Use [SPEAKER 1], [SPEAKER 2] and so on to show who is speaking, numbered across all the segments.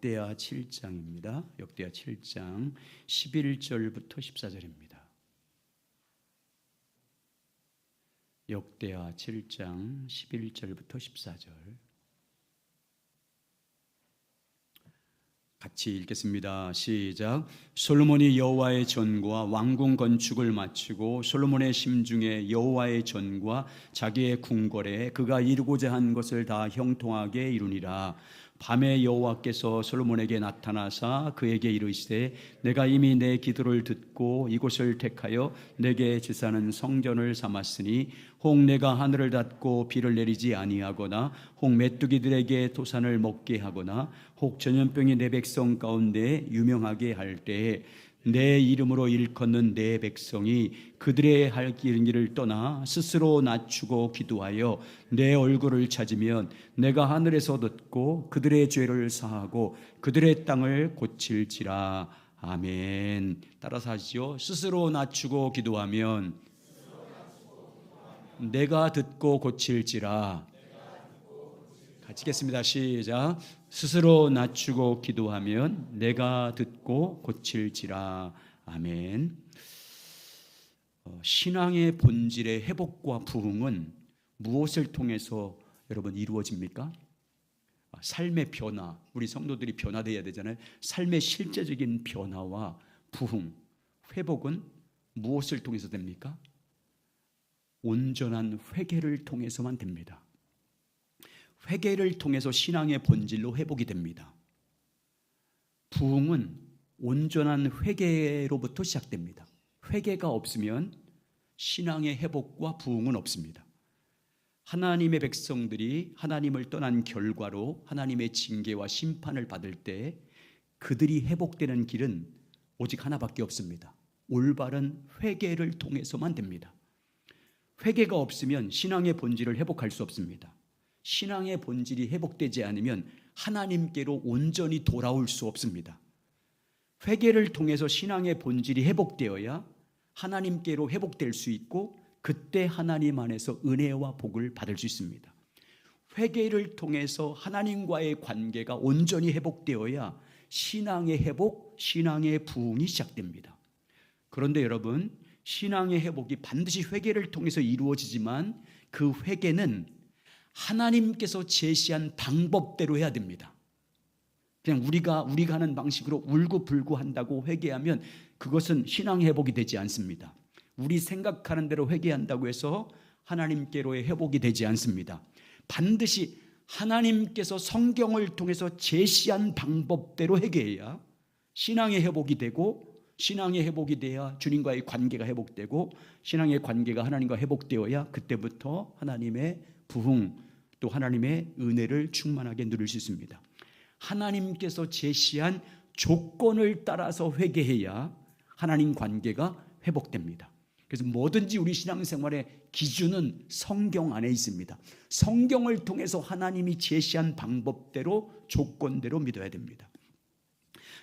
[SPEAKER 1] 역대하 7장입니다. 역대하 7장 11절부터 14절입니다. 역대하 7장 11절부터 14절 같이 읽겠습니다. 시작. 솔로몬이 여호와의 전과 왕궁 건축을 마치고 솔로몬의 심중에 여호와의 전과 자기의 궁궐에 그가 이루고자 한 것을 다 형통하게 이루니라. 밤에 여호와께서 솔로몬에게 나타나사 그에게 이르시되 내가 이미 내 기도를 듣고 이곳을 택하여 내게 제사하는 성전을 삼았으니 혹 내가 하늘을 닫고 비를 내리지 아니하거나 혹 메뚜기들에게 도산을 먹게 하거나 혹 전염병이 내 백성 가운데 유명하게 할 때에 내 이름으로 일컫는 내 백성이 그들의 할 길을 떠나 스스로 낮추고 기도하여 내 얼굴을 찾으면 내가 하늘에서 듣고 그들의 죄를 사하고 그들의 땅을 고칠지라. 아멘. 따라서 하시죠. 스스로 낮추고 기도하면 내가 듣고 고칠지라. 같이 읽겠습니다. 시작. 스스로 낮추고 기도하면 내가 듣고 고칠지라. 아멘. 신앙의 본질의 회복과 부흥은 무엇을 통해서 여러분 이루어집니까? 삶의 변화, 우리 성도들이 변화되어야 되잖아요. 삶의 실제적인 변화와 부흥, 회복은 무엇을 통해서 됩니까? 온전한 회개를 통해서만 됩니다. 회개를 통해서 신앙의 본질로 회복이 됩니다. 부흥은 온전한 회개로부터 시작됩니다. 회개가 없으면 신앙의 회복과 부흥은 없습니다. 하나님의 백성들이 하나님을 떠난 결과로 하나님의 징계와 심판을 받을 때 그들이 회복되는 길은 오직 하나밖에 없습니다. 올바른 회개를 통해서만 됩니다. 회개가 없으면 신앙의 본질을 회복할 수 없습니다. 신앙의 본질이 회복되지 않으면 하나님께로 온전히 돌아올 수 없습니다. 회개를 통해서 신앙의 본질이 회복되어야 하나님께로 회복될 수 있고 그때 하나님 안에서 은혜와 복을 받을 수 있습니다. 회개를 통해서 하나님과의 관계가 온전히 회복되어야 신앙의 회복, 신앙의 부흥이 시작됩니다. 그런데 여러분, 신앙의 회복이 반드시 회개를 통해서 이루어지지만 그 회개는 하나님께서 제시한 방법대로 해야 됩니다. 그냥 우리가 하는 방식으로 울고불고 한다고 회개하면 그것은 신앙의 회복이 되지 않습니다. 우리 생각하는 대로 회개한다고 해서 하나님께로의 회복이 되지 않습니다. 반드시 하나님께서 성경을 통해서 제시한 방법대로 회개해야 신앙의 회복이 되고, 신앙의 회복이 돼야 주님과의 관계가 회복되고, 신앙의 관계가 하나님과 회복되어야 그때부터 하나님의 부흥, 또 하나님의 은혜를 충만하게 누릴 수 있습니다. 하나님께서 제시한 조건을 따라서 회개해야 하나님 관계가 회복됩니다. 그래서 뭐든지 우리 신앙생활의 기준은 성경 안에 있습니다. 성경을 통해서 하나님이 제시한 방법대로 조건대로 믿어야 됩니다.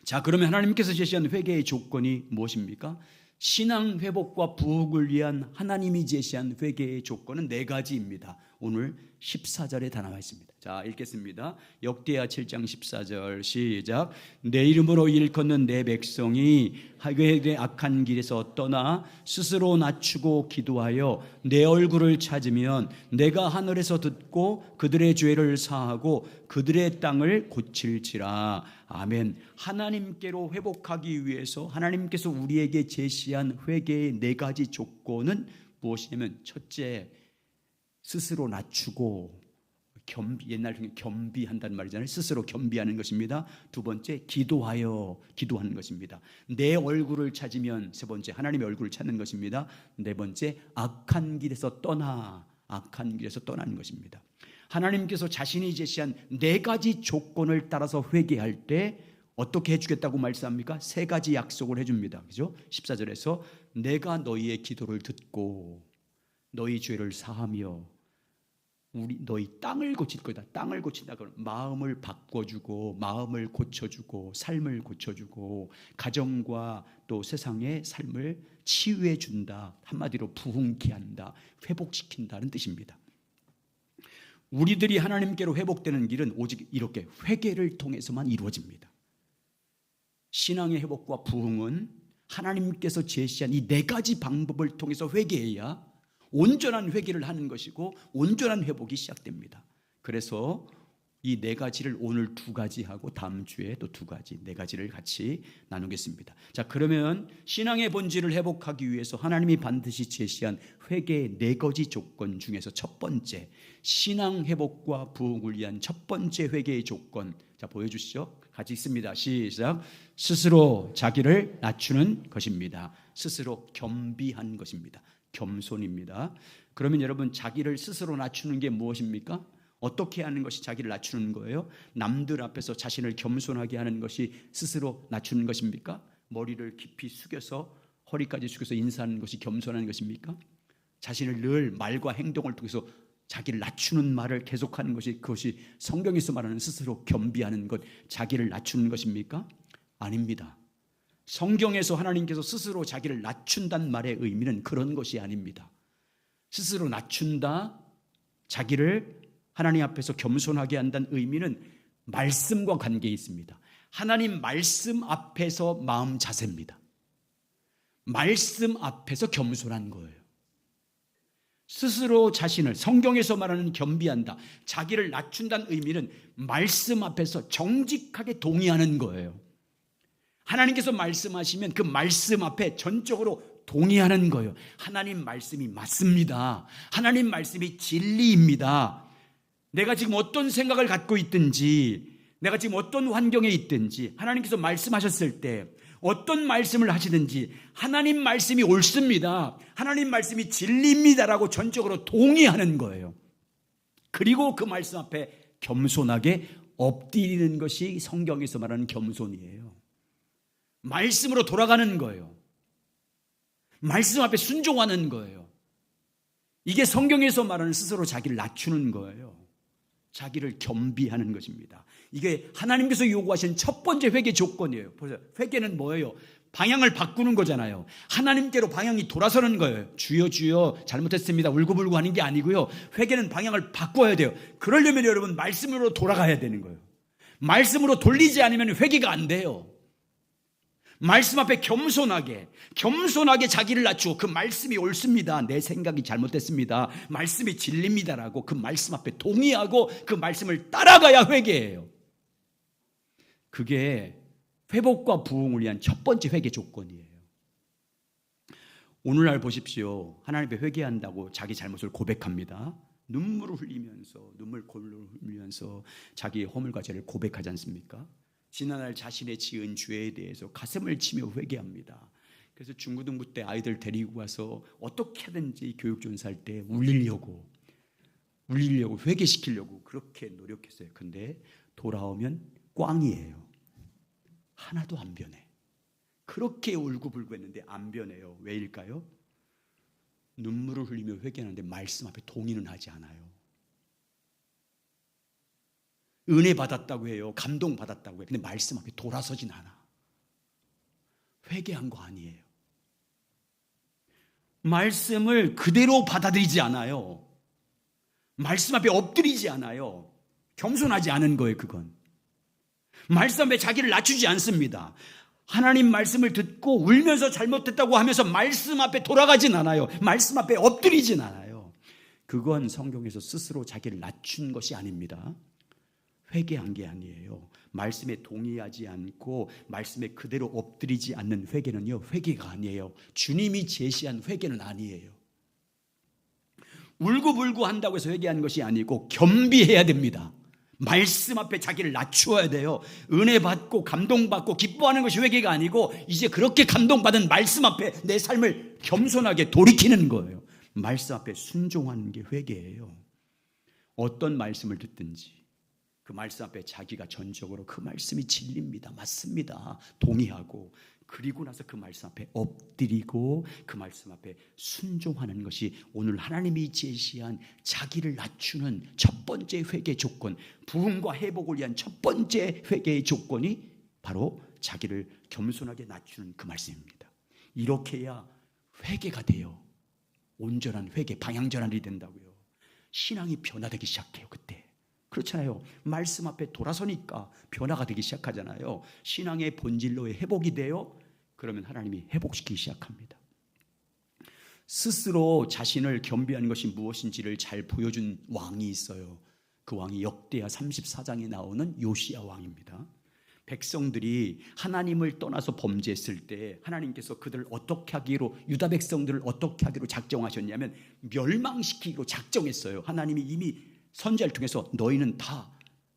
[SPEAKER 1] 자, 그러면 하나님께서 제시한 회개의 조건이 무엇입니까? 신앙 회복과 부흥을 위한 하나님이 제시한 회개의 조건은 4가지입니다. 오늘 14절에 다 나와 있습니다. 자, 읽겠습니다. 역대하 7장 14절 시작. 내 이름으로 일컫는 내 백성이 하교의 악한 길에서 떠나 스스로 낮추고 기도하여 내 얼굴을 찾으면 내가 하늘에서 듣고 그들의 죄를 사하고 그들의 땅을 고칠지라. 아멘. 하나님께로 회복하기 위해서 하나님께서 우리에게 제시한 회개의 4가지 조건은 무엇이냐면, 첫째, 스스로 낮추고 옛날 중에 겸비한다는 말이잖아요. 스스로 겸비하는 것입니다. 두 번째, 기도하여 기도하는 것입니다. 내 얼굴을 찾으면, 세 번째, 하나님의 얼굴을 찾는 것입니다. 네 번째, 악한 길에서 떠나는 것입니다. 하나님께서 자신이 제시한 4가지 조건을 따라서 회개할 때 어떻게 해주겠다고 말씀합니까? 3가지 약속을 해줍니다. 그죠? 14절에서 내가 너희의 기도를 듣고 너희 죄를 사하며 너희 땅을 고칠 거다. 땅을 고친다. 그러면 마음을 바꿔주고, 마음을 고쳐주고, 삶을 고쳐주고, 가정과 또 세상의 삶을 치유해 준다. 한마디로 부흥케 한다, 회복시킨다는 뜻입니다. 우리들이 하나님께로 회복되는 길은 오직 이렇게 회개를 통해서만 이루어집니다. 신앙의 회복과 부흥은 하나님께서 제시한 이 네 가지 방법을 통해서 회개해야 온전한 회개를 하는 것이고 온전한 회복이 시작됩니다. 그래서 이 네 가지를 오늘 두 가지 하고 다음 주에 또 두 가지, 네 가지를 같이 나누겠습니다. 자, 그러면 신앙의 본질을 회복하기 위해서 하나님이 반드시 제시한 회개의 네 가지 조건 중에서 첫 번째, 신앙 회복과 부흥을 위한 첫 번째 회개의 조건. 자, 보여주시죠. 같이 있습니다. 시작. 스스로 자기를 낮추는 것입니다. 스스로 겸비한 것입니다. 겸손입니다. 그러면 여러분, 자기를 스스로 낮추는 게 무엇입니까? 어떻게 하는 것이 자기를 낮추는 거예요? 남들 앞에서 자신을 겸손하게 하는 것이 스스로 낮추는 것입니까? 머리를 깊이 숙여서 허리까지 숙여서 인사하는 것이 겸손한 것입니까? 자신을 늘 말과 행동을 통해서 자기를 낮추는 말을 계속하는 것이, 그것이 성경에서 말하는 스스로 겸비하는 것, 자기를 낮추는 것입니까? 아닙니다. 성경에서 하나님께서 스스로 자기를 낮춘다는 말의 의미는 그런 것이 아닙니다. 스스로 낮춘다, 자기를 하나님 앞에서 겸손하게 한다는 의미는 말씀과 관계에 있습니다. 하나님 말씀 앞에서 마음 자세입니다. 말씀 앞에서 겸손한 거예요. 스스로 자신을, 성경에서 말하는 겸비한다, 자기를 낮춘다는 의미는 말씀 앞에서 정직하게 동의하는 거예요. 하나님께서 말씀하시면 그 말씀 앞에 전적으로 동의하는 거예요. 하나님 말씀이 맞습니다. 하나님 말씀이 진리입니다. 내가 지금 어떤 생각을 갖고 있든지, 내가 지금 어떤 환경에 있든지, 하나님께서 말씀하셨을 때 어떤 말씀을 하시든지 하나님 말씀이 옳습니다, 하나님 말씀이 진리입니다라고 전적으로 동의하는 거예요. 그리고 그 말씀 앞에 겸손하게 엎드리는 것이 성경에서 말하는 겸손이에요. 말씀으로 돌아가는 거예요. 말씀 앞에 순종하는 거예요. 이게 성경에서 말하는 스스로 자기를 낮추는 거예요. 자기를 겸비하는 것입니다. 이게 하나님께서 요구하신 첫 번째 회개 조건이에요. 보세요. 회개는 뭐예요? 방향을 바꾸는 거잖아요. 하나님께로 방향이 돌아서는 거예요. 주여 주여 잘못했습니다 울고불고 하는 게 아니고요. 회개는 방향을 바꿔야 돼요. 그러려면 여러분 말씀으로 돌아가야 되는 거예요. 말씀으로 돌리지 않으면 회개가 안 돼요. 말씀 앞에 겸손하게 자기를 낮추고 그 말씀이 옳습니다, 내 생각이 잘못됐습니다, 말씀이 진리입니다라고 그 말씀 앞에 동의하고 그 말씀을 따라가야 회개예요. 그게 회복과 부흥을 위한 첫 번째 회개 조건이에요. 오늘날 보십시오. 하나님 앞에 회개한다고 자기 잘못을 고백합니다. 눈물을 흘리면서 자기의 허물과 죄를 고백하지 않습니까? 지난날 자신의 지은 죄에 대해서 가슴을 치며 회개합니다. 그래서 중고등부 때 아이들 데리고 가서 어떻게 하든지 교육전사할 때 울리려고 회개시키려고 그렇게 노력했어요. 근데 돌아오면 꽝이에요. 하나도 안 변해. 그렇게 울고불고 했는데 안 변해요. 왜일까요? 눈물을 흘리며 회개하는데 말씀 앞에 동의는 하지 않아요. 은혜 받았다고 해요. 감동 받았다고 해요. 근데 말씀 앞에 돌아서진 않아. 회개한 거 아니에요. 말씀을 그대로 받아들이지 않아요. 말씀 앞에 엎드리지 않아요. 겸손하지 않은 거예요. 그건 말씀 앞에 자기를 낮추지 않습니다. 하나님 말씀을 듣고 울면서 잘못했다고 하면서 말씀 앞에 돌아가진 않아요. 말씀 앞에 엎드리진 않아요. 그건 성경에서 스스로 자기를 낮춘 것이 아닙니다. 회개한 게 아니에요. 말씀에 동의하지 않고 말씀에 그대로 엎드리지 않는 회개는요, 회개가 아니에요. 주님이 제시한 회개는 아니에요. 울고불고 한다고 해서 회개하는 것이 아니고 겸비해야 됩니다. 말씀 앞에 자기를 낮추어야 돼요. 은혜 받고 감동받고 기뻐하는 것이 회개가 아니고 이제 그렇게 감동받은 말씀 앞에 내 삶을 겸손하게 돌이키는 거예요. 말씀 앞에 순종하는 게 회개예요. 어떤 말씀을 듣든지 그 말씀 앞에 자기가 전적으로 그 말씀이 진리입니다, 맞습니다 동의하고, 그리고 나서 그 말씀 앞에 엎드리고 그 말씀 앞에 순종하는 것이 오늘 하나님이 제시한 자기를 낮추는 첫 번째 회개 조건, 부흥과 회복을 위한 첫 번째 회개의 조건이 바로 자기를 겸손하게 낮추는 그 말씀입니다. 이렇게 해야 회개가 돼요. 온전한 회개, 방향전환이 된다고요. 신앙이 변화되기 시작해요. 그때 그렇잖아요. 말씀 앞에 돌아서니까 변화가 되기 시작하잖아요. 신앙의 본질로의 회복이 돼요. 그러면 하나님이 회복시키기 시작합니다. 스스로 자신을 겸비하는 것이 무엇인지를 잘 보여준 왕이 있어요. 그 왕이 역대하 34장에 나오는 요시야 왕입니다. 백성들이 하나님을 떠나서 범죄했을 때 하나님께서 그들을 어떻게 하기로, 유다 백성들을 어떻게 하기로 작정하셨냐면 멸망시키기로 작정했어요. 하나님이 이미 선지자를 통해서 너희는 다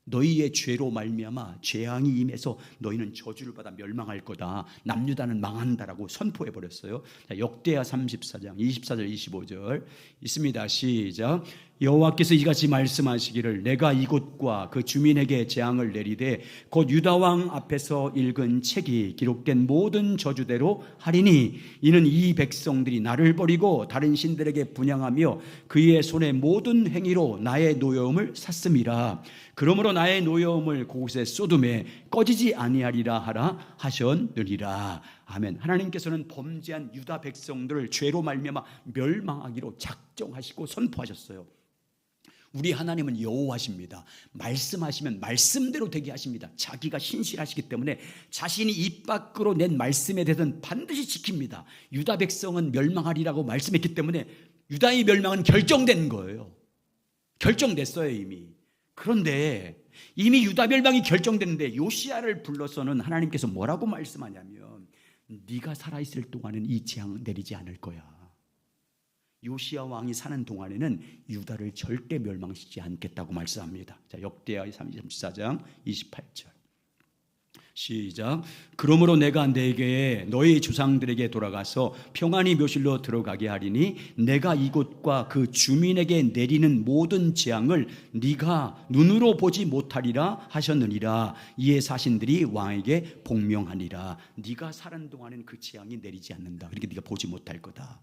[SPEAKER 1] 너희의 죄로 말미암아 재앙이 임해서 너희는 저주를 받아 멸망할 거다. 남유다는 망한다라고 선포해 버렸어요. 역대하 34장 24절 25절 있습니다. 시작. 여호와께서 이같이 말씀하시기를 내가 이곳과 그 주민에게 재앙을 내리되 곧 유다 왕 앞에서 읽은 책이 기록된 모든 저주대로 하리니 이는 이 백성들이 나를 버리고 다른 신들에게 분향하며 그의 손의 모든 행위로 나의 노여움을 샀음이라. 그러므로 나의 노여움을 그곳에 쏟음에 꺼지지 아니하리라 하라 하셨느니라. 아멘. 하나님께서는 범죄한 유다 백성들을 죄로 말미암아 멸망하기로 작정하시고 선포하셨어요. 우리 하나님은 여호와십니다. 말씀하시면 말씀대로 되게 하십니다. 자기가 신실하시기 때문에 자신이 입 밖으로 낸 말씀에 대해서는 반드시 지킵니다. 유다 백성은 멸망하리라고 말씀했기 때문에 유다의 멸망은 결정된 거예요. 결정됐어요 이미. 그런데 이미 유다 멸망이 결정됐는데 요시야를 불러서는 하나님께서 뭐라고 말씀하냐면 네가 살아있을 동안은 이 재앙 내리지 않을 거야. 요시야 왕이 사는 동안에는 유다를 절대 멸망시키지 않겠다고 말씀합니다. 자, 역대하 34장 28절 시작. 그러므로 내가 네게 너희 조상들에게 돌아가서 평안히 묘실로 들어가게 하리니 내가 이곳과 그 주민에게 내리는 모든 재앙을 네가 눈으로 보지 못하리라 하셨느니라. 이에 사신들이 왕에게 복명하니라. 네가 사는 동안은 그 재앙이 내리지 않는다. 그러니까 네가 보지 못할 거다.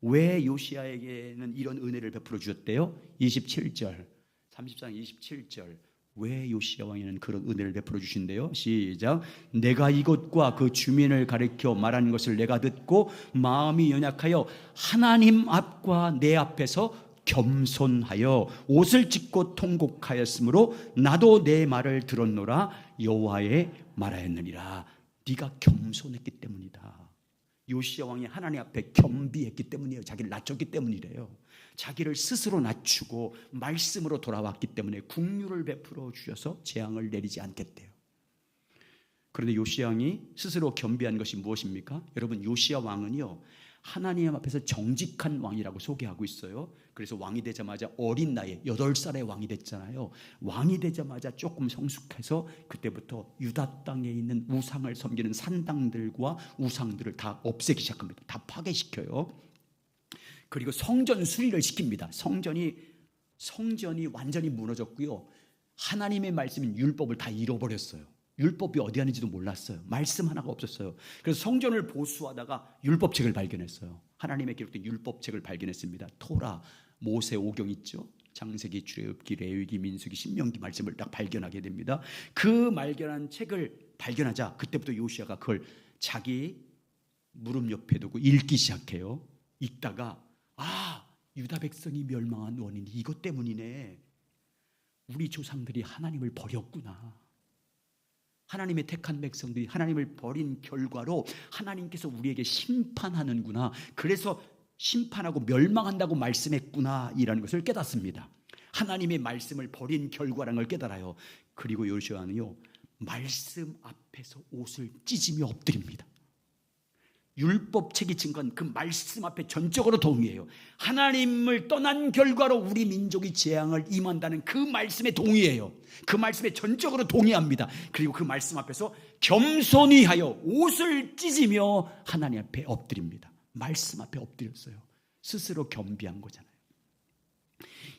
[SPEAKER 1] 왜 요시야에게는 이런 은혜를 베풀어 주셨대요? 27절 34장 27절 왜 요시야 왕에는 그런 은혜를 베풀어 주신대요? 시작. 내가 이곳과 그 주민을 가리켜 말하는 것을 내가 듣고 마음이 연약하여 하나님 앞과 내 앞에서 겸손하여 옷을 찢고 통곡하였으므로 나도 내 말을 들었노라 여호와의 말하였느니라. 네가 겸손했기 때문이다. 요시야 왕이 하나님 앞에 겸비했기 때문이에요. 자기를 낮췄기 때문이래요. 자기를 스스로 낮추고 말씀으로 돌아왔기 때문에 긍휼을 베풀어 주셔서 재앙을 내리지 않겠대요. 그런데 요시야 왕이 스스로 겸비한 것이 무엇입니까? 여러분, 요시야 왕은요 하나님 앞에서 정직한 왕이라고 소개하고 있어요. 그래서 왕이 되자마자 어린 나이에 8살의 왕이 됐잖아요. 왕이 되자마자 조금 성숙해서 그때부터 유다 땅에 있는 우상을 섬기는 산당들과 우상들을 다 없애기 시작합니다. 다 파괴시켜요. 그리고 성전 수리를 시킵니다. 성전이 완전히 무너졌고요. 하나님의 말씀인 율법을 다 잃어버렸어요. 율법이 어디 하는지도 몰랐어요. 말씀 하나가 없었어요. 그래서 성전을 보수하다가 율법책을 발견했어요. 하나님의 기록된 율법책을 발견했습니다. 토라, 모세 오경 있죠. 창세기, 출애굽기, 레위기, 민수기, 신명기 말씀을 딱 발견하게 됩니다. 그 발견한 책을 발견하자 그때부터 요시야가 그걸 자기 무릎 옆에 두고 읽기 시작해요. 읽다가 유다 백성이 멸망한 원인이 이것 때문이네. 우리 조상들이 하나님을 버렸구나. 하나님의 택한 백성들이 하나님을 버린 결과로 하나님께서 우리에게 심판하는구나. 그래서 심판하고 멸망한다고 말씀했구나 이라는 것을 깨닫습니다. 하나님의 말씀을 버린 결과라는 걸 깨달아요. 그리고 요시야는요 말씀 앞에서 옷을 찢으며 엎드립니다. 율법책이 증거한 그 말씀 앞에 전적으로 동의해요. 하나님을 떠난 결과로 우리 민족이 재앙을 임한다는 그 말씀에 동의해요. 그 말씀에 전적으로 동의합니다. 그리고 그 말씀 앞에서 겸손히 하여 옷을 찢으며 하나님 앞에 엎드립니다. 말씀 앞에 엎드렸어요. 스스로 겸비한 거잖아요.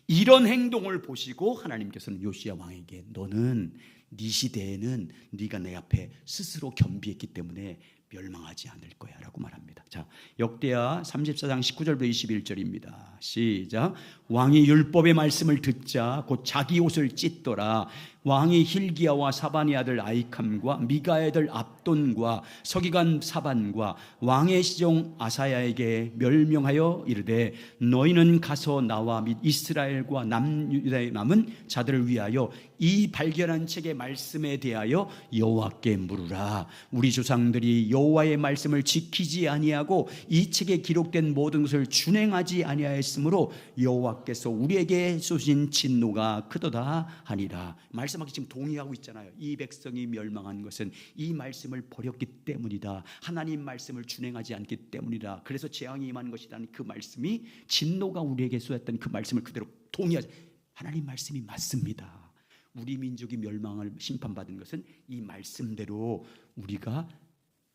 [SPEAKER 1] 이런 행동을 보시고 하나님께서는 요시야 왕에게 너는 네 시대에는 네가 내 앞에 스스로 겸비했기 때문에 멸망하지 않을 거야 라고 말합니다. 자, 역대하 34장 19절부터 21절입니다. 시작. 왕이 율법의 말씀을 듣자 곧 자기 옷을 찢더라. 왕이 hil기야와 사반의 아들 아이캄과 미가의 아들 압돈과 서기관 사반과 왕의 시종 아사야에게 멸명하여 이르되 너희는 가서 나와 및 이스라엘과 남유다에 남은 자들을 위하여 이 발견한 책의 말씀에 대하여 여호와께 물으라. 우리 조상들이 여호와의 말씀을 지키지 아니하고 이 책에 기록된 모든 것을 준행하지 아니하였으므로 여호와께서 우리에게 쏘신 진노가 크도다 하니라. 말씀하기 지금 동의하고 있잖아요. 이 백성이 멸망한 것은 이 말씀을 버렸기 때문이다. 하나님 말씀을 준행하지 않기 때문이다. 그래서 재앙이 임한 것이라는 그 말씀이 진노가 우리에게 쏘였던 그 말씀을 그대로 동의하지. 하나님 말씀이 맞습니다. 우리 민족이 멸망을 심판받은 것은 이 말씀대로 우리가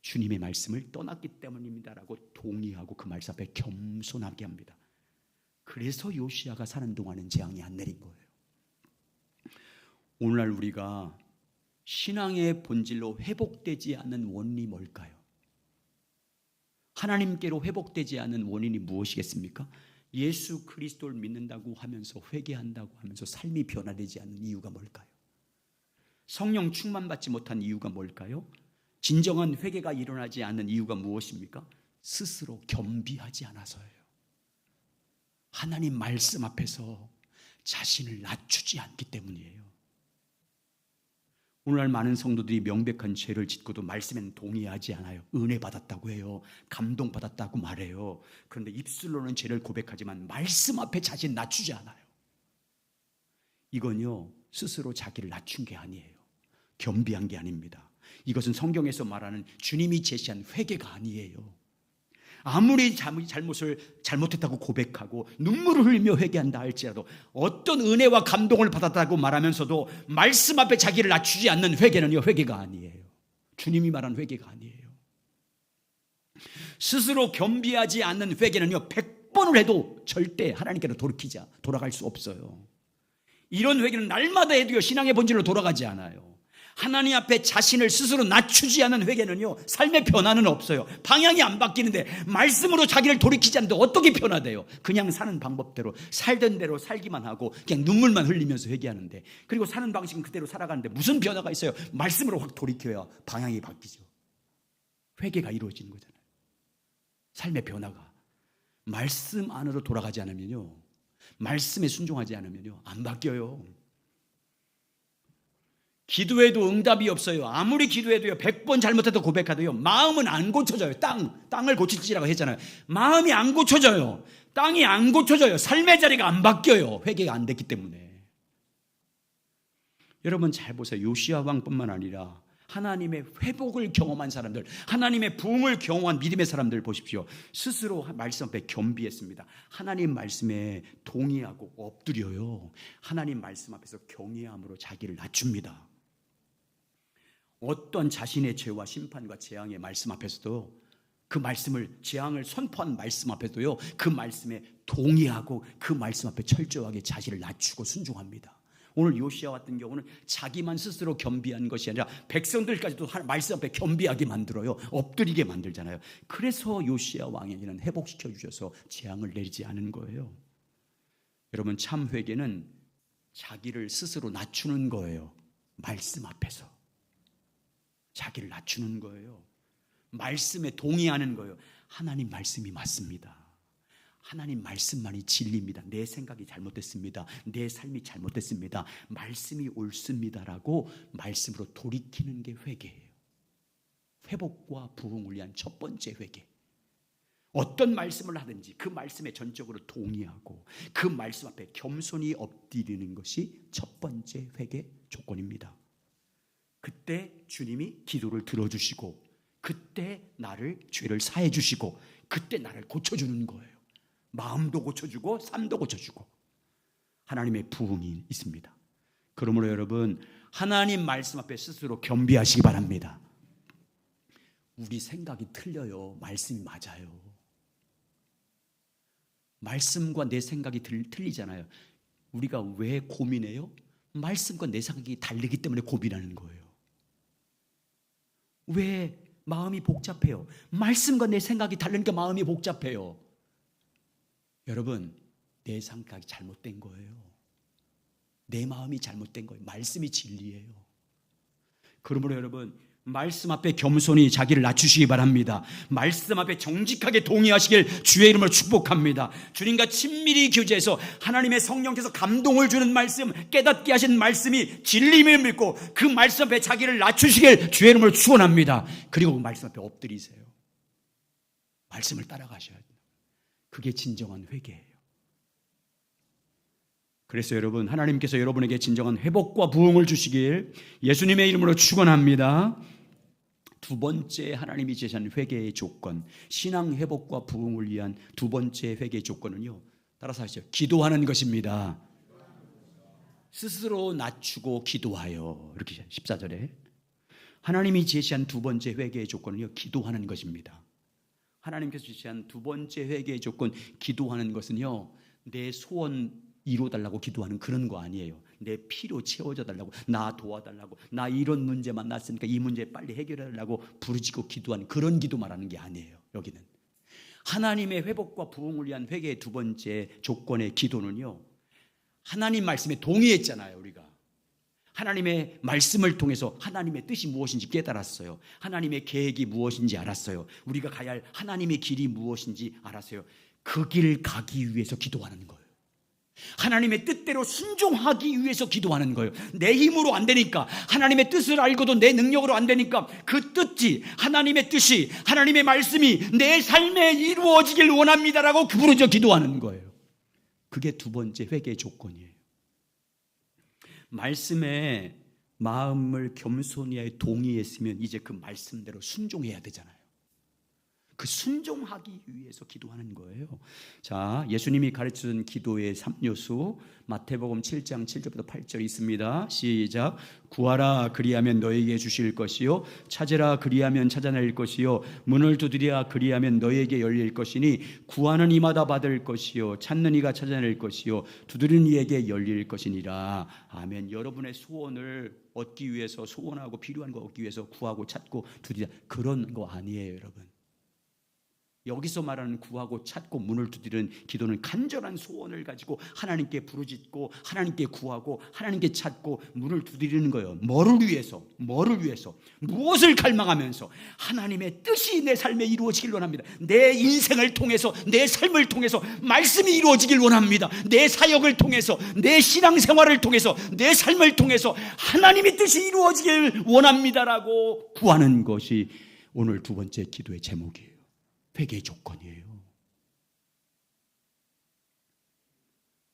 [SPEAKER 1] 주님의 말씀을 떠났기 때문입니다라고 동의하고 그 말씀 앞에 겸손하게 합니다. 그래서 요시야가 사는 동안은 재앙이 안 내린 거예요. 오늘날 우리가 신앙의 본질로 회복되지 않는 원인이 뭘까요? 하나님께로 회복되지 않는 원인이 무엇이겠습니까? 예수 그리스도를 믿는다고 하면서 회개한다고 하면서 삶이 변화되지 않는 이유가 뭘까요? 성령 충만받지 못한 이유가 뭘까요? 진정한 회개가 일어나지 않는 이유가 무엇입니까? 스스로 겸비하지 않아서예요. 하나님 말씀 앞에서 자신을 낮추지 않기 때문이에요. 오늘날 많은 성도들이 명백한 죄를 짓고도 말씀에는 동의하지 않아요. 은혜 받았다고 해요. 감동 받았다고 말해요. 그런데 입술로는 죄를 고백하지만 말씀 앞에 자신 낮추지 않아요. 이건요, 스스로 자기를 낮춘 게 아니에요. 겸비한 게 아닙니다. 이것은 성경에서 말하는 주님이 제시한 회개가 아니에요. 아무리 잘못을 잘못했다고 고백하고 눈물을 흘리며 회개한다 할지라도 어떤 은혜와 감동을 받았다고 말하면서도 말씀 앞에 자기를 낮추지 않는 회개는요, 회개가 아니에요. 주님이 말한 회개가 아니에요. 스스로 겸비하지 않는 회개는요, 100번을 해도 절대 하나님께로 돌아갈 수 없어요. 이런 회개는 날마다 해도요, 신앙의 본질로 돌아가지 않아요. 하나님 앞에 자신을 스스로 낮추지 않는 회개는요, 삶의 변화는 없어요. 방향이 안 바뀌는데 말씀으로 자기를 돌이키지 않는데 어떻게 변화돼요? 그냥 사는 방법대로 살던 대로 살기만 하고 그냥 눈물만 흘리면서 회개하는데, 그리고 사는 방식은 그대로 살아가는데 무슨 변화가 있어요? 말씀으로 확 돌이켜야 방향이 바뀌죠. 회개가 이루어지는 거잖아요. 삶의 변화가 말씀 안으로 돌아가지 않으면요, 말씀에 순종하지 않으면요, 안 바뀌어요. 기도해도 응답이 없어요. 아무리 기도해도요, 100번 잘못해도 고백하도요, 마음은 안 고쳐져요. 땅을 고칠지라고 했잖아요. 마음이 안 고쳐져요. 땅이 안 고쳐져요. 삶의 자리가 안 바뀌어요. 회개가 안 됐기 때문에. 여러분 잘 보세요. 요시야 왕뿐만 아니라 하나님의 회복을 경험한 사람들, 하나님의 부흥을 경험한 믿음의 사람들 보십시오. 스스로 말씀 앞에 겸비했습니다. 하나님 말씀에 동의하고 엎드려요. 하나님 말씀 앞에서 경외함으로 자기를 낮춥니다. 어떤 자신의 죄와 심판과 재앙의 말씀 앞에서도, 그 말씀을, 재앙을 선포한 말씀 앞에도요, 그 말씀에 동의하고 그 말씀 앞에 철저하게 자신을 낮추고 순종합니다. 오늘 요시야 같은 경우는 자기만 스스로 겸비한 것이 아니라 백성들까지도 말씀 앞에 겸비하게 만들어요. 엎드리게 만들잖아요. 그래서 요시야 왕에게는 회복시켜 주셔서 재앙을 내리지 않은 거예요. 여러분, 참 회개는 자기를 스스로 낮추는 거예요. 말씀 앞에서 자기를 낮추는 거예요. 말씀에 동의하는 거예요. 하나님 말씀이 맞습니다. 하나님 말씀만이 진리입니다. 내 생각이 잘못됐습니다. 내 삶이 잘못됐습니다. 말씀이 옳습니다라고 말씀으로 돌이키는 게 회개예요. 회복과 부흥을 위한 첫 번째 회개. 어떤 말씀을 하든지 그 말씀에 전적으로 동의하고 그 말씀 앞에 겸손히 엎드리는 것이 첫 번째 회개 조건입니다. 그때 주님이 기도를 들어주시고, 그때 나를 죄를 사해 주시고, 그때 나를 고쳐주는 거예요. 마음도 고쳐주고 삶도 고쳐주고 하나님의 부흥이 있습니다. 그러므로 여러분, 하나님 말씀 앞에 스스로 겸비하시기 바랍니다. 우리 생각이 틀려요. 말씀이 맞아요. 말씀과 내 생각이 틀리잖아요. 우리가 왜 고민해요? 말씀과 내 생각이 다르기 때문에 고민하는 거예요. 왜 마음이 복잡해요. 말씀과 내 생각이 다르니까 마음이 복잡해요. 여러분, 내 생각이 잘못된 거예요. 내 마음이 잘못된 거예요. 말씀이 진리예요. 그러므로 여러분, 말씀 앞에 겸손히 자기를 낮추시기 바랍니다. 말씀 앞에 정직하게 동의하시길 주의 이름으로 축복합니다. 주님과 친밀히 교제해서 하나님의 성령께서 감동을 주는 말씀, 깨닫게 하신 말씀이 진리임을 믿고 그 말씀 앞에 자기를 낮추시길 주의 이름으로 축원합니다. 그리고 그 말씀 앞에 엎드리세요. 말씀을 따라가셔야 돼요. 그게 진정한 회개예요. 그래서 여러분, 하나님께서 여러분에게 진정한 회복과 부흥을 주시길 예수님의 이름으로 축원합니다. 두 번째 하나님이 제시한 회개의 조건, 신앙 회복과 부흥을 위한 두 번째 회개의 조건은요, 따라서 하시죠. 기도하는 것입니다. 스스로 낮추고 기도하여. 이렇게 14절에 하나님이 제시한 두 번째 회개의 조건은요, 기도하는 것입니다. 하나님께서 제시한 두 번째 회개의 조건, 기도하는 것은요, 내 소원 이루어달라고 기도하는 그런 거 아니에요. 내 필요 채워져 달라고, 나 도와달라고, 나 이런 문제 만났으니까 이 문제 빨리 해결해달라고 부르짖고 기도하는 그런 기도 말하는 게 아니에요. 여기는 하나님의 회복과 부흥을 위한 회개의 두 번째 조건의 기도는요, 하나님 말씀에 동의했잖아요. 우리가 하나님의 말씀을 통해서 하나님의 뜻이 무엇인지 깨달았어요. 하나님의 계획이 무엇인지 알았어요. 우리가 가야 할 하나님의 길이 무엇인지 알았어요. 그 길 가기 위해서 기도하는 거예요. 하나님의 뜻대로 순종하기 위해서 기도하는 거예요. 내 힘으로 안 되니까, 하나님의 뜻을 알고도 내 능력으로 안 되니까 그 뜻이, 하나님의 뜻이, 하나님의 말씀이 내 삶에 이루어지길 원합니다라고 부르짖어 기도하는 거예요. 그게 두 번째 회개의 조건이에요. 말씀에 마음을 겸손히 동의했으면 이제 그 말씀대로 순종해야 되잖아요. 그 순종하기 위해서 기도하는 거예요. 자, 예수님이 가르쳐준 기도의 3요소, 마태복음 7장 7절부터 8절 있습니다. 시작. 구하라 그리하면 너에게 주실 것이요, 찾으라 그리하면 찾아낼 것이요, 문을 두드리라 그리하면 너에게 열릴 것이니 구하는 이마다 받을 것이요, 찾는 이가 찾아낼 것이요, 두드리는 이에게 열릴 것이니라. 아멘. 여러분의 소원을 얻기 위해서, 소원하고 필요한 거 얻기 위해서 구하고 찾고 두드리라, 그런 거 아니에요. 여러분, 여기서 말하는 구하고 찾고 문을 두드리는 기도는 간절한 소원을 가지고 하나님께 부르짖고 하나님께 구하고 하나님께 찾고 문을 두드리는 거예요. 뭐를 위해서? 무엇을 갈망하면서? 하나님의 뜻이 내 삶에 이루어지길 원합니다. 내 인생을 통해서, 내 삶을 통해서 말씀이 이루어지길 원합니다. 내 사역을 통해서, 내 신앙생활을 통해서, 내 삶을 통해서 하나님의 뜻이 이루어지길 원합니다라고 구하는 것이 오늘 두 번째 기도의 제목이에요. 회개의 조건이에요.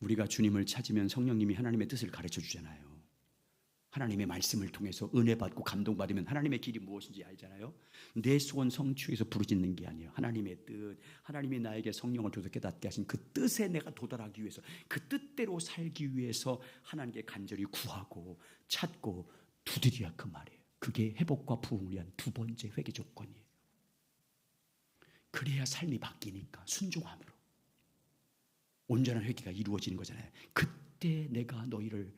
[SPEAKER 1] 우리가 주님을 찾으면 성령님이 하나님의 뜻을 가르쳐 주잖아요. 하나님의 말씀을 통해서 은혜 받고 감동 받으면 하나님의 길이 무엇인지 알잖아요. 내 소원 성취해서 부르짖는 게 아니에요. 하나님의 뜻, 하나님이 나에게 성령을 줘서 깨닫게 하신 그 뜻에 내가 도달하기 위해서, 그 뜻대로 살기 위해서 하나님께 간절히 구하고 찾고 두드려야 그 말이에요. 그게 회복과 부흥을 위한 두 번째 회개 조건이에요. 그래야 삶이 바뀌니까, 순종함으로 온전한 회개가 이루어지는 거잖아요. 그때 내가 너희를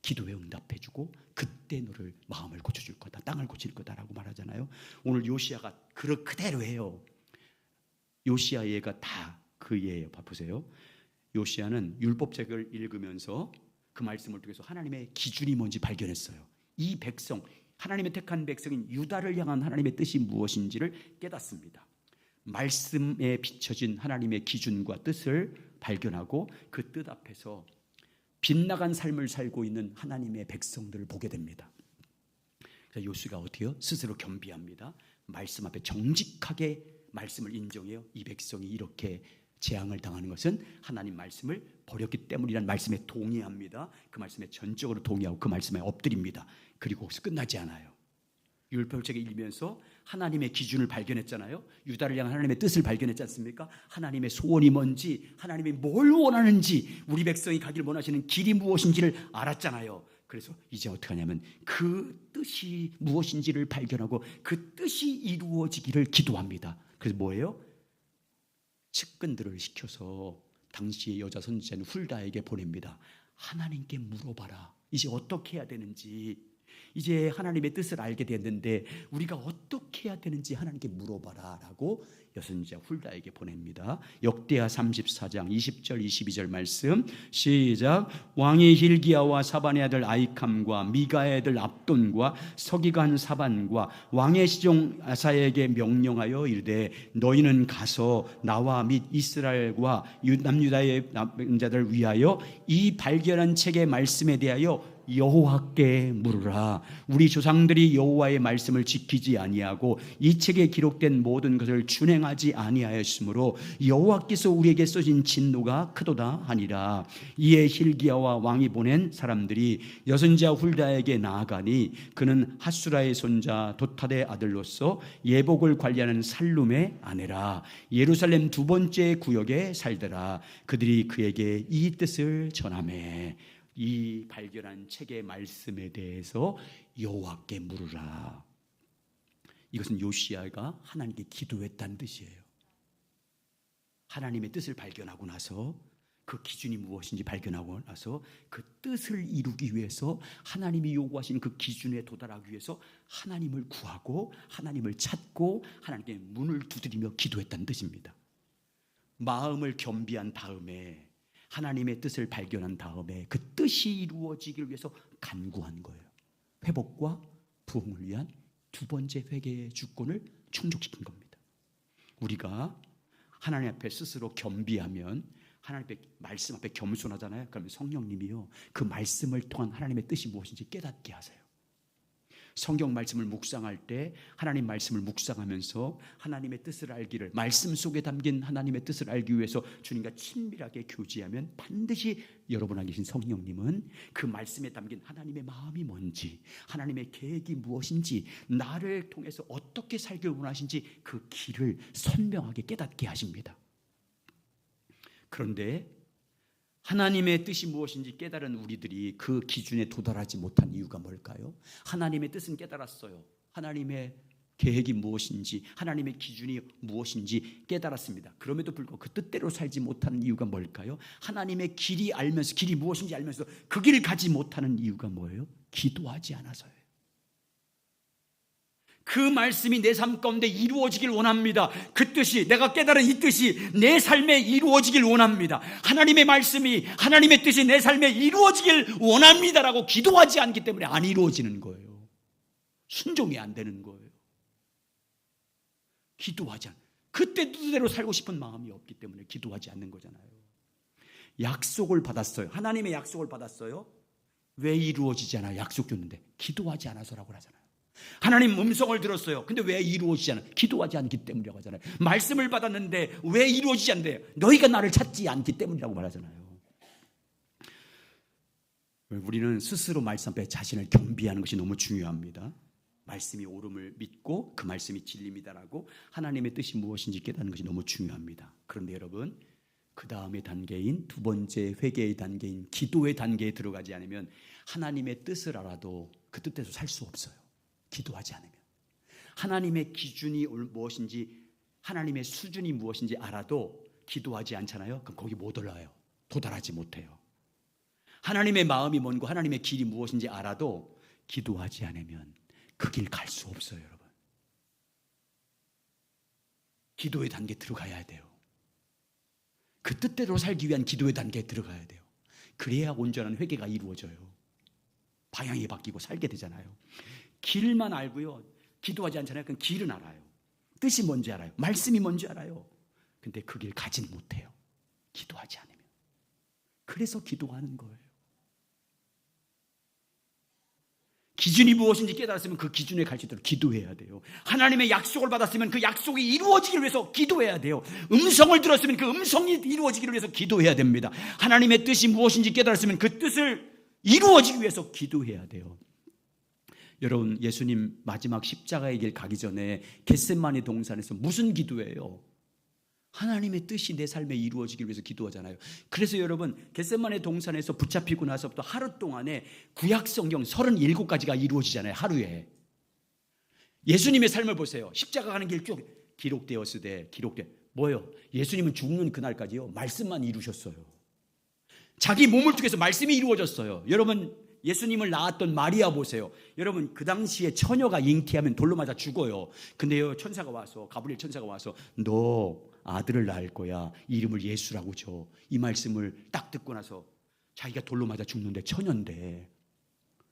[SPEAKER 1] 기도에 응답해주고 그때 너를 마음을 고쳐줄 거다, 땅을 고칠 거다라고 말하잖아요. 오늘 요시야가 그대로 해요. 요시야 예가 다 그 예예요. 보세요. 요시야는 율법책을 읽으면서 그 말씀을 통해서 하나님의 기준이 뭔지 발견했어요. 이 백성, 하나님의 택한 백성인 유다를 향한 하나님의 뜻이 무엇인지를 깨닫습니다. 말씀에 비춰진 하나님의 기준과 뜻을 발견하고 그 뜻 앞에서 빗나간 삶을 살고 있는 하나님의 백성들을 보게 됩니다. 그래서 요시가 어떻게요? 스스로 겸비합니다. 말씀 앞에 정직하게 말씀을 인정해요. 이 백성이 이렇게 재앙을 당하는 것은 하나님 말씀을 버렸기 때문이라는 말씀에 동의합니다. 그 말씀에 전적으로 동의하고 그 말씀에 엎드립니다. 그리고 거기서 끝나지 않아요. 율법책을 읽으면서 하나님의 기준을 발견했잖아요. 유다를 향한 하나님의 뜻을 발견했지 않습니까? 하나님의 소원이 뭔지, 하나님이 뭘 원하는지, 우리 백성이 가기를 원하시는 길이 무엇인지를 알았잖아요. 그래서 이제 어떻게 하냐면 그 뜻이 무엇인지를 발견하고 그 뜻이 이루어지기를 기도합니다. 그래서 뭐예요? 측근들을 시켜서 당시의 여자 선지자인 훌다에게 보냅니다. 하나님께 물어봐라. 이제 어떻게 해야 되는지, 이제 하나님의 뜻을 알게 됐는데 우리가 어떻게 해야 되는지 하나님께 물어봐라 라고 여선지자 훌다에게 보냅니다. 역대하 34장 20절 22절 말씀 시작. 왕이 hil기야와 사반의 아들 아이캄과 미가의 아들 압돈과 서기관 사반과 왕의 시종 아사에게 명령하여 이르되 너희는 가서 나와 및 이스라엘과 남유다의 남자들을 위하여 이 발견한 책의 말씀에 대하여 여호와께 물으라. 우리 조상들이 여호와의 말씀을 지키지 아니하고 이 책에 기록된 모든 것을 준행하지 아니하였으므로 여호와께서 우리에게 쏘신 진노가 크도다 하니라. 이에 hil기야와 왕이 보낸 사람들이 여선지자 훌다에게 나아가니 그는 핫수라의 손자 도탈의 아들로서 예복을 관리하는 살룸의 아내라. 예루살렘 두 번째 구역에 살더라. 그들이 그에게 이 뜻을 전하매 이 발견한 책의 말씀에 대해서 여호와께 물으라. 이것은 요시야가 하나님께 기도했다는 뜻이에요. 하나님의 뜻을 발견하고 나서 그 기준이 무엇인지 발견하고 나서 그 뜻을 이루기 위해서 하나님이 요구하신 그 기준에 도달하기 위해서 하나님을 구하고 하나님을 찾고 하나님께 문을 두드리며 기도했다는 뜻입니다. 마음을 겸비한 다음에 하나님의 뜻을 발견한 다음에 그 뜻이 이루어지기를 위해서 간구한 거예요. 회복과 부흥을 위한 두 번째 회개의 주권을 충족시킨 겁니다. 우리가 하나님 앞에 스스로 겸비하면 하나님 앞에 말씀 앞에 겸손하잖아요. 그러면 성령님이요 그 말씀을 통한 하나님의 뜻이 무엇인지 깨닫게 하세요. 성경 말씀을 묵상할 때 하나님 말씀을 묵상하면서 하나님의 뜻을 알기를, 말씀 속에 담긴 하나님의 뜻을 알기 위해서 주님과 친밀하게 교제하면 반드시 여러분 안에 계신 성령님은 그 말씀에 담긴 하나님의 마음이 뭔지, 하나님의 계획이 무엇인지, 나를 통해서 어떻게 살길 원하신지 그 길을 선명하게 깨닫게 하십니다. 그런데 하나님의 뜻이 무엇인지 깨달은 우리들이 그 기준에 도달하지 못한 이유가 뭘까요? 하나님의 뜻은 깨달았어요. 하나님의 계획이 무엇인지, 하나님의 기준이 무엇인지 깨달았습니다. 그럼에도 불구하고 그 뜻대로 살지 못하는 이유가 뭘까요? 하나님의 길이 알면서, 길이 무엇인지 알면서 그 길을 가지 못하는 이유가 뭐예요? 기도하지 않아서예요. 그 말씀이 내 삶 가운데 이루어지길 원합니다. 그 뜻이, 내가 깨달은 이 뜻이 내 삶에 이루어지길 원합니다. 하나님의 말씀이, 하나님의 뜻이 내 삶에 이루어지길 원합니다라고 기도하지 않기 때문에 안 이루어지는 거예요. 순종이 안 되는 거예요. 기도하지 않, 그때 뜻대로 살고 싶은 마음이 없기 때문에 기도하지 않는 거잖아요. 약속을 받았어요. 하나님의 약속을 받았어요. 왜 이루어지지 않아요? 약속 줬는데 기도하지 않아서라고 하잖아요. 하나님 음성을 들었어요. 근데 왜 이루어지지 않아요? 기도하지 않기 때문이라고 하잖아요. 말씀을 받았는데 왜 이루어지지 않는데요? 너희가 나를 찾지 않기 때문이라고 말하잖아요. 우리는 스스로 말씀 앞에 자신을 겸비하는 것이 너무 중요합니다. 말씀이 옳음을 믿고 그 말씀이 진리입니다라고 하나님의 뜻이 무엇인지 깨닫는 것이 너무 중요합니다. 그런데 여러분, 그 다음의 단계인 두 번째 회개의 단계인 기도의 단계에 들어가지 않으면 하나님의 뜻을 알아도 그 뜻대로 살 수 없어요. 기도하지 않으면. 하나님의 기준이 무엇인지, 하나님의 수준이 무엇인지 알아도 기도하지 않잖아요. 그럼 거기 못 올라요. 도달하지 못해요. 하나님의 마음이 뭔고 하나님의 길이 무엇인지 알아도 기도하지 않으면 그 길 갈 수 없어요, 여러분. 기도의 단계에 들어가야 돼요. 그 뜻대로 살기 위한 기도의 단계에 들어가야 돼요. 그래야 온전한 회개가 이루어져요. 방향이 바뀌고 살게 되잖아요. 길만 알고요, 기도하지 않잖아요. 그럼 길은 알아요. 뜻이 뭔지 알아요. 말씀이 뭔지 알아요. 근데 그 길 가지는 못해요. 기도하지 않으면. 그래서 기도하는 거예요. 기준이 무엇인지 깨달았으면 그 기준에 갈 수 있도록 기도해야 돼요. 하나님의 약속을 받았으면 그 약속이 이루어지기를 위해서 기도해야 돼요. 음성을 들었으면 그 음성이 이루어지기를 위해서 기도해야 됩니다. 하나님의 뜻이 무엇인지 깨달았으면 그 뜻을 이루어지기 위해서 기도해야 돼요. 여러분, 예수님 마지막 십자가의 길 가기 전에 겟세마네 동산에서 무슨 기도예요? 하나님의 뜻이 내 삶에 이루어지기 위해서 기도하잖아요. 그래서 여러분, 겟세마네 동산에서 붙잡히고 나서부터 하루 동안에 구약 성경 37가지가 이루어지잖아요. 하루에. 예수님의 삶을 보세요. 십자가 가는 길 쭉 기록되었으되, 뭐예요? 예수님은 죽는 그날까지요 말씀만 이루셨어요. 자기 몸을 통해서 말씀이 이루어졌어요. 여러분, 예수님을 낳았던 마리아 보세요. 여러분 그 당시에 처녀가 잉태하면 돌로 맞아 죽어요. 근데요 천사가 와서 가브리엘 천사가 와서 너 아들을 낳을 거야. 이름을 예수라고 줘. 이 말씀을 딱 듣고 나서 자기가 돌로 맞아 죽는데 처녀인데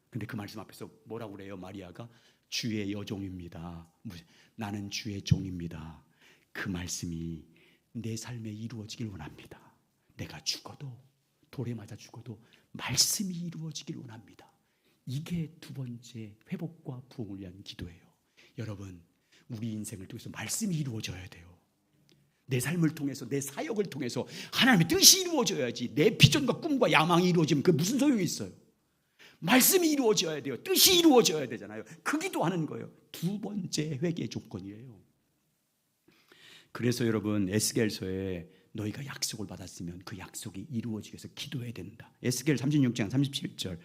[SPEAKER 1] 근데 그 말씀 앞에서 뭐라고 그래요? 마리아가 주의 여종입니다. 나는 주의 종입니다. 그 말씀이 내 삶에 이루어지길 원합니다. 내가 죽어도 돌에 맞아 죽어도 말씀이 이루어지길 원합니다. 이게 두 번째 회복과 부흥을 위한 기도예요. 여러분 우리 인생을 통해서 말씀이 이루어져야 돼요. 내 삶을 통해서 내 사역을 통해서 하나님의 뜻이 이루어져야지. 내 비전과 꿈과 야망이 이루어지면 그게 무슨 소용이 있어요? 말씀이 이루어져야 돼요. 뜻이 이루어져야 되잖아요. 그 기도하는 거예요. 두 번째 회개의 조건이에요. 그래서 여러분 에스겔서에 너희가 약속을 받았으면 그 약속이 이루어지기 위해서 기도해야 된다. 에스겔 36장 37절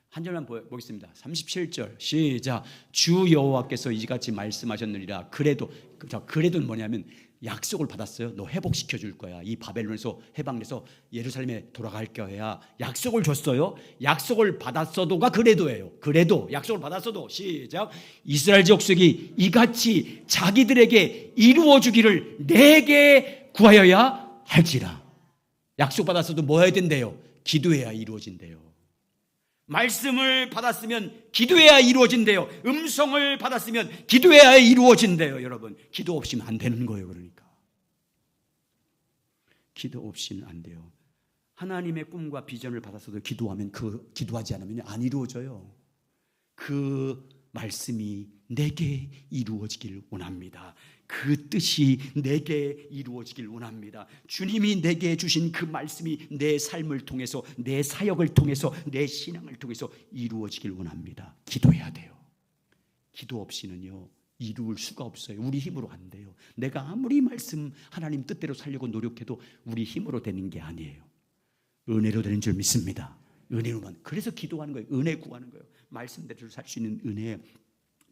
[SPEAKER 1] 한 절만 보겠습니다. 37절 시작. 주 여호와께서 이같이 말씀하셨느니라. 그래도는 뭐냐면 약속을 받았어요. 너 회복시켜 줄 거야. 이 바벨론에서 해방돼서 예루살렘에 돌아갈 거야. 약속을 줬어요. 약속을 받았어도가 그래도예요. 그래도 약속을 받았어도 시작. 이스라엘 족속이 이같이 자기들에게 이루어 주기를 내게 구하여야 할지라. 약속 받았어도 뭐 해야 된대요? 기도해야 이루어진대요. 말씀을 받았으면 기도해야 이루어진대요. 음성을 받았으면 기도해야 이루어진대요. 여러분 기도 없이는 안 되는 거예요. 그러니까 기도 없이는 안 돼요. 하나님의 꿈과 비전을 받았어도 기도하면 기도하지 않으면 안 이루어져요. 그 말씀이 내게 이루어지길 원합니다. 그 뜻이 내게 이루어지길 원합니다. 주님이 내게 주신 그 말씀이 내 삶을 통해서 내 사역을 통해서 내 신앙을 통해서 이루어지길 원합니다. 기도해야 돼요. 기도 없이는요 이룰 수가 없어요. 우리 힘으로 안 돼요. 내가 아무리 말씀 하나님 뜻대로 살려고 노력해도 우리 힘으로 되는 게 아니에요. 은혜로 되는 줄 믿습니다. 은혜로만. 그래서 기도하는 거예요. 은혜 구하는 거예요. 말씀대로 살 수 있는 은혜,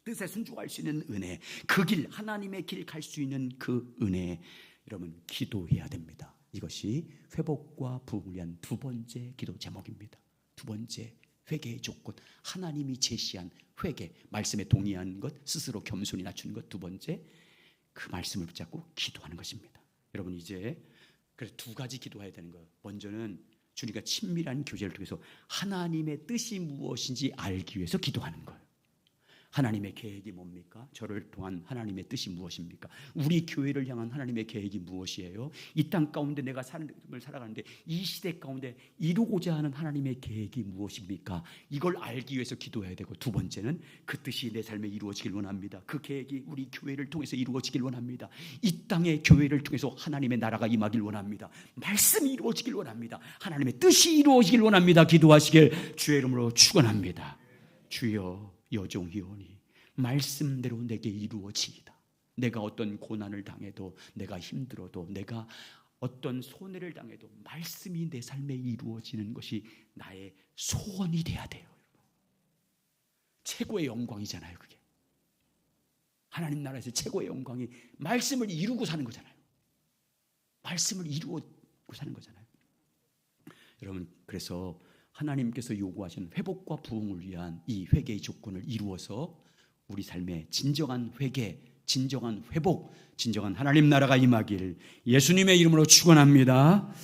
[SPEAKER 1] 뜻에 순종할 수 있는 은혜, 그 길, 하나님의 길 갈 수 있는 그 은혜. 여러분 기도해야 됩니다. 이것이 회복과 부흥을 위한 두 번째 기도 제목입니다. 두 번째 회개의 조건, 하나님이 제시한 회개, 말씀에 동의하는 것, 스스로 겸손히 낮추는 것. 두 번째 그 말씀을 붙잡고 기도하는 것입니다. 여러분 이제 그래서 두 가지 기도해야 되는 거예요. 먼저는 주님과 친밀한 교제를 통해서 하나님의 뜻이 무엇인지 알기 위해서 기도하는 거예요. 하나님의 계획이 뭡니까? 저를 통한 하나님의 뜻이 무엇입니까? 우리 교회를 향한 하나님의 계획이 무엇이에요? 이 땅 가운데 내가 삶을 살아가는데 이 시대 가운데 이루고자 하는 하나님의 계획이 무엇입니까? 이걸 알기 위해서 기도해야 되고, 두 번째는 그 뜻이 내 삶에 이루어지길 원합니다. 그 계획이 우리 교회를 통해서 이루어지길 원합니다. 이 땅의 교회를 통해서 하나님의 나라가 임하길 원합니다. 말씀이 이루어지길 원합니다. 하나님의 뜻이 이루어지길 원합니다. 기도하시길 주의 이름으로 축원합니다. 주여, 여종이오니 말씀대로 내게 이루어지이다. 내가 어떤 고난을 당해도, 내가 힘들어도, 내가 어떤 손해를 당해도 말씀이 내 삶에 이루어지는 것이 나의 소원이 돼야 돼요. 최고의 영광이잖아요. 그게 하나님 나라에서 최고의 영광이 말씀을 이루고 사는 거잖아요. 말씀을 이루고 사는 거잖아요. 여러분, 그래서 하나님께서 요구하시는 회복과 부흥을 위한 이 회개의 조건을 이루어서 우리 삶에 진정한 회개, 진정한 회복, 진정한 하나님 나라가 임하길 예수님의 이름으로 축원합니다.